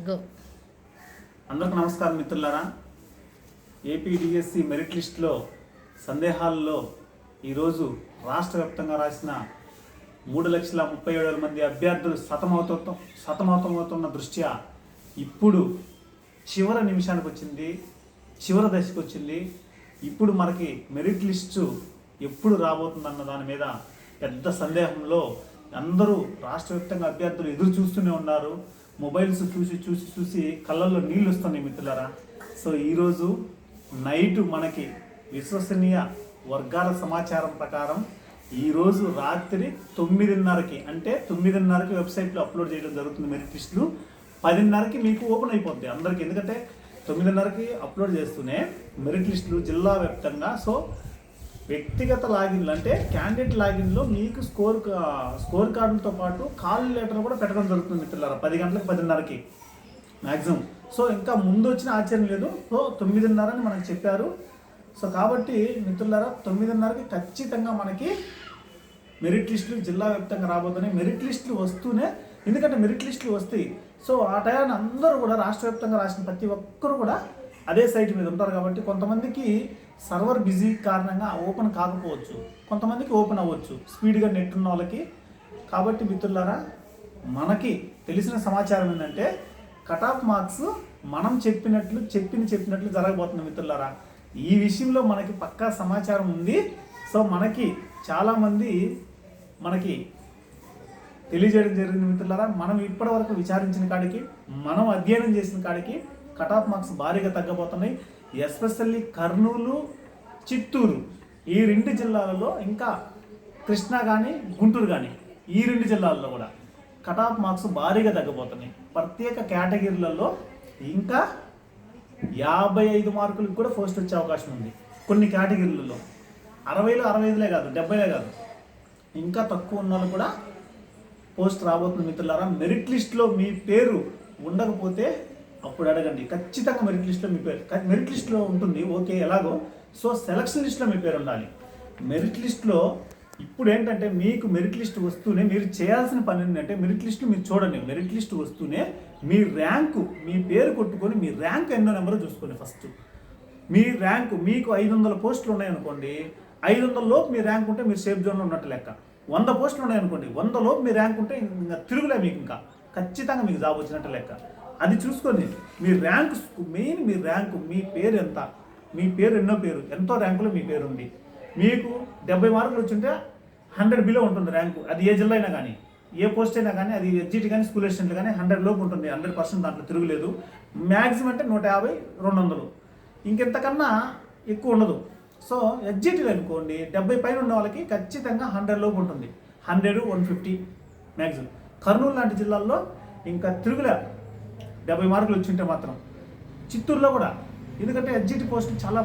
Go. అందరికీ నమస్కారం మిత్రులారా. ఏపీడిఎస్సి మెరిట్ లిస్టులో సందేహాల్లో ఈరోజు రాష్ట్ర వ్యాప్తంగా రాసిన 3,37,000 మంది అభ్యర్థులు సతమతమవుతున్న దృష్ట్యా ఇప్పుడు చివరి నిమిషానికి వచ్చింది, చివరి దశకు వచ్చింది. ఇప్పుడు మనకి మెరిట్ లిస్టు ఎప్పుడు రాబోతుందన్న దాని మీద పెద్ద సందేహంలో అందరూ రాష్ట్ర వ్యాప్తంగా అభ్యర్థులు ఎదురు చూస్తూనే ఉన్నారు. మొబైల్స్ చూసి కళ్ళల్లో నీళ్ళు వస్తున్నాయి మిత్రులారా. సో ఈరోజు నైటు మనకి విశ్వసనీయ వర్గాల సమాచారం ప్రకారం ఈరోజు రాత్రి 9:30కి అంటే 9:30కి వెబ్సైట్లో అప్లోడ్ చేయడం జరుగుతుంది మెరిట్ లిస్టులు. 10:30కి మీకు ఓపెన్ అయిపోద్ది అందరికీ. ఎందుకంటే 9:30కి అప్లోడ్ చేస్తూనే మెరిట్ లిస్టులు జిల్లా వ్యాప్తంగా. సో వ్యక్తిగత లాగిన్లు అంటే క్యాండిడేట్ లాగిన్లో మీకు స్కోర్ కార్డులతో పాటు కాల్ లెటర్ కూడా పెట్టడం జరుగుతుంది మిత్రులారా. 10 గంటలకు 10:30కి మ్యాక్సిమం. సో ఇంకా ముందు వచ్చిన ఆశ్చర్యం లేదు. సో 9:30 అని మనకు చెప్పారు. సో కాబట్టి మిత్రులారా 9:30కి ఖచ్చితంగా మనకి మెరిట్ లిస్టులు జిల్లా వ్యాప్తంగా రాబోతున్నాయి. మెరిట్ లిస్టులు వస్తూనే, ఎందుకంటే మెరిట్ లిస్టులు వస్తాయి. సో ఆ టైంలో అందరూ కూడా రాష్ట్ర వ్యాప్తంగా రాసిన ప్రతి ఒక్కరు కూడా అదే సైట్ మీద ఉంటారు కాబట్టి కొంతమందికి సర్వర్ బిజీ కారణంగా ఓపెన్ కాకపోవచ్చు, కొంతమందికి ఓపెన్ అవ్వచ్చు స్పీడ్గా నెట్ ఉన్న వాళ్ళకి. కాబట్టి మిత్రులారా మనకి తెలిసిన సమాచారం ఏంటంటే కట్ ఆఫ్ మార్క్స్ మనం చెప్పినట్లు జరగబోతుంది మిత్రులారా. ఈ విషయంలో మనకి పక్కా సమాచారం ఉంది. సో మనకి చాలామంది మనకి తెలియజేయడం జరిగింది మిత్రులారా. మనం ఇప్పటివరకు విచారించిన కాడికి, మనం అధ్యయనం చేసిన కాడికి కట్ ఆఫ్ మార్క్స్ భారీగా తగ్గబోతున్నాయి. ఎస్పెషల్లీ కర్నూలు, చిత్తూరు ఈ 2 జిల్లాలలో, ఇంకా కృష్ణా కానీ గుంటూరు కానీ ఈ 2 జిల్లాల్లో కూడా కట్ ఆఫ్ మార్క్స్ భారీగా తగ్గబోతున్నాయి. ప్రత్యేక కేటగిరీలలో ఇంకా 55 మార్కులకు కూడా పోస్ట్ వచ్చే అవకాశం ఉంది. కొన్ని కేటగిరీలలో 60లో 65లే కాదు, 70లే కాదు, ఇంకా తక్కువ ఉన్న వాళ్ళు కూడా పోస్ట్ రాబోతుంది మిత్రులారా. మెరిట్ లిస్ట్లో మీ పేరు ఉండకపోతే అప్పుడు అడగండి. ఖచ్చితంగా మెరిట్ లిస్ట్లో మీ పేరు మెరిట్ లిస్ట్లో ఉంటుంది, ఓకే ఎలాగో. సో సెలక్షన్ లిస్ట్లో మీ పేరు ఉండాలి. మెరిట్ లిస్ట్లో ఇప్పుడు ఏంటంటే మీకు మెరిట్ లిస్ట్ వస్తూనే మీరు చేయాల్సిన పని ఏంటంటే మెరిట్ లిస్టు మీరు చూడండి. మెరిట్ లిస్ట్ వస్తూనే మీ ర్యాంకు, మీ పేరు కొట్టుకొని మీ ర్యాంక్ ఎన్నో నెంబరో చూసుకోండి. ఫస్ట్ మీ ర్యాంకు, మీకు 500 పోస్టులు ఉన్నాయనుకోండి, 500 లోపు మీ ర్యాంక్ ఉంటే మీరు సేఫ్ జోన్లో ఉన్నట్టు లెక్క. 100 పోస్టులు ఉన్నాయనుకోండి, 100 లోపు మీ ర్యాంక్ ఉంటే ఇంకా తిరుగులే, మీకు ఇంకా ఖచ్చితంగా మీకు జాబ్ వచ్చినట్టు లెక్క. అది చూసుకొని మీ ర్యాంక్, మెయిన్ మీ ర్యాంకు, మీ పేరు ఎంత, మీ పేరు ఎంతో ర్యాంకులో మీ పేరు ఉంది. మీకు 70 మార్కులు వచ్చింటే 100 బిలో ఉంటుంది ర్యాంకు. అది ఏ జిల్లా అయినా కానీ, ఏ పోస్ట్ అయినా కానీ, అది ఎస్జిటి కానీ స్కూల్ అసిస్టెంట్ కానీ 100 లోపు ఉంటుంది. 100% దాంట్లో తిరుగులేదు. మ్యాక్సిమం అంటే 150, 200, ఇంకెంతకన్నా ఎక్కువ ఉండదు. సో ఎస్జిటీలు అనుకోండి 70 పైన ఉన్న వాళ్ళకి ఖచ్చితంగా 100 లోపు ఉంటుంది. 100, 150 మ్యాక్సిమం. కర్నూలు లాంటి జిల్లాల్లో ఇంకా తిరుగులే 70 మార్కులు వచ్చింటే మాత్రం. చిత్తూరులో కూడా, ఎందుకంటే ఎస్జిటి పోస్టులు చాలా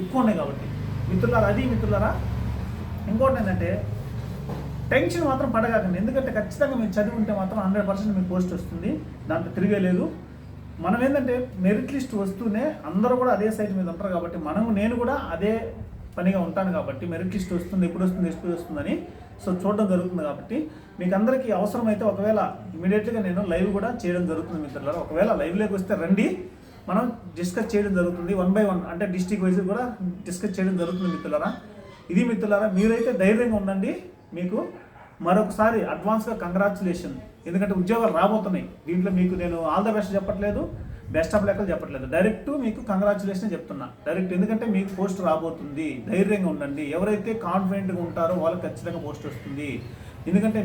ఎక్కువ ఉన్నాయి కాబట్టి మిత్రులారా. అది మిత్రులారా ఇంకోటి ఏంటంటే టెన్షన్ మాత్రం పడగాకండి. ఎందుకంటే ఖచ్చితంగా మీరు చదివి ఉంటే మాత్రం 100% మీకు పోస్ట్ వస్తుంది, దాంట్లో తిరిగేలేదు. మనం ఏంటంటే మెరిట్ లిస్ట్ వస్తూనే అందరూ కూడా అదే సైట్ మీద ఉంటారు కాబట్టి నేను కూడా అదే పనిగా ఉంటాను కాబట్టి మెరిట్ లిస్ట్ వస్తుంది, ఎప్పుడు వస్తుందని సో చూడడం జరుగుతుంది. కాబట్టి మీకు అందరికీ అవసరమైతే ఒకవేళ ఇమీడియట్గా నేను లైవ్ కూడా చేయడం జరుగుతుంది మిత్రులారా. ఒకవేళ లైవ్లోకి వస్తే రండి, మనం డిస్కస్ చేయడం జరుగుతుంది. 1 by 1 అంటే డిస్ట్రిక్ట్ వైజ్ కూడా డిస్కస్ చేయడం జరుగుతుంది మిత్రులారా. ఇది మిత్రులారా, మీరైతే ధైర్యంగా ఉండండి. మీకు మరొకసారి అడ్వాన్స్గా కంగ్రాచులేషన్. ఎందుకంటే ఉద్యోగాలు రాబోతున్నాయి. దీంట్లో మీకు నేను ఆల్ ద బెస్ట్ చెప్పట్లేదు, బెస్ట్ ఆఫ్ లెక్కలు చెప్పట్లేదు, డైరెక్ట్ మీకు కంగ్రాచులేషన్ చెప్తున్నా డైరెక్ట్. ఎందుకంటే మీకు పోస్ట్ రాబోతుంది, ధైర్యంగా ఉండండి. ఎవరైతే కాన్ఫిడెంట్గా ఉంటారో వాళ్ళకి ఖచ్చితంగా పోస్ట్ వస్తుంది. ఎందుకంటే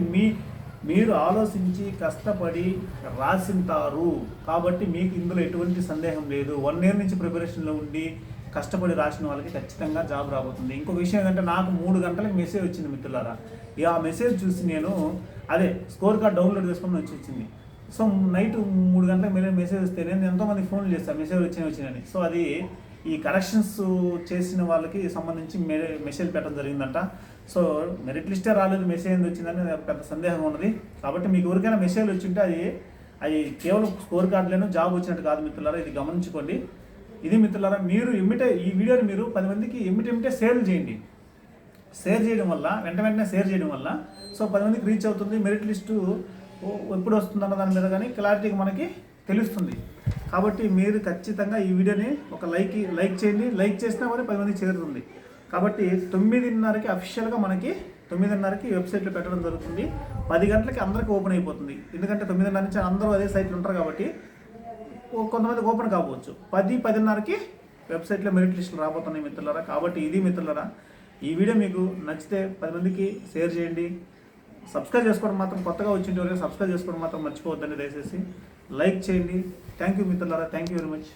మీరు ఆలోచించి కష్టపడి రాసింటారు కాబట్టి మీకు ఇందులో ఎటువంటి సందేహం లేదు. 1 year నుంచి ప్రిపరేషన్లో ఉండి కష్టపడి రాసిన వాళ్ళకి ఖచ్చితంగా జాబ్ రాబోతుంది. ఇంకొక విషయం ఏంటంటే నాకు 3 గంటలకు మెసేజ్ వచ్చింది మిత్రులారా. ఆ మెసేజ్ చూసి నేను అదే స్కోర్ కార్డ్ డౌన్లోడ్ చేసుకుని వచ్చింది. సో నైట్ 3 గంటలకు మెసేజ్ వస్తే నేను ఎంతోమంది ఫోన్లు చేస్తాను మెసేజ్ వచ్చినాయని. సో అది ఈ కరెక్షన్స్ చేసిన వాళ్ళకి సంబంధించి మెసేజ్ పెట్టడం జరిగిందంట. సో మెరిట్ లిస్టే రాలేదు, మెసేజ్ ఎందుకు వచ్చిందని పెద్ద సందేహం ఉన్నది. కాబట్టి మీకు ఎవరికైనా మెసేజ్ వచ్చింటే అది కేవలం స్కోర్ కార్డులను జాబ్ వచ్చినట్టు కాదు మిత్రులారా, ఇది గమనించుకోండి. ఇది మిత్రులారా, మీరు ఈ వీడియోని మీరు 10 మందికి ఎమ్మిటే షేర్ చేయండి. షేర్ చేయడం వల్ల వెంటనే షేర్ చేయడం వల్ల సో 10 మందికి రీచ్ అవుతుంది. మెరిట్ లిస్టు ఎప్పుడు వస్తుందన్న దాని మీద కానీ క్లారిటీగా మనకి తెలుస్తుంది. కాబట్టి మీరు ఖచ్చితంగా ఈ వీడియోని ఒక లైక్ చేయండి. లైక్ చేసినా కూడా 10 మందికి చేరుతుంది. కాబట్టి 9:30కి అఫీషియల్గా మనకి 9:30కి వెబ్సైట్లో పెట్టడం జరుగుతుంది. 10 గంటలకి అందరికీ ఓపెన్ అయిపోతుంది. ఎందుకంటే 9:30 నుంచి అందరూ అదే సైట్లో ఉంటారు కాబట్టి కొంతమందికి ఓపెన్ కావచ్చు. 10-10:30కి వెబ్సైట్లో మెరిట్ లిస్టులు రాబోతున్నాయి మిత్రులారా. కాబట్టి ఇది మిత్రులారా, ఈ వీడియో మీకు నచ్చితే 10 మందికి షేర్ చేయండి. సబ్స్క్రైబ్ చేసుకోవడం మాత్రం, కొత్తగా వచ్చిన సబ్స్క్రైబ్ చేసుకోవడం మాత్రం మర్చిపోవద్దండి. దయచేసి లైక్ చేయండి. థ్యాంక్ యూ మిత్రులారా, థ్యాంక్ యూ వెరీ మచ్.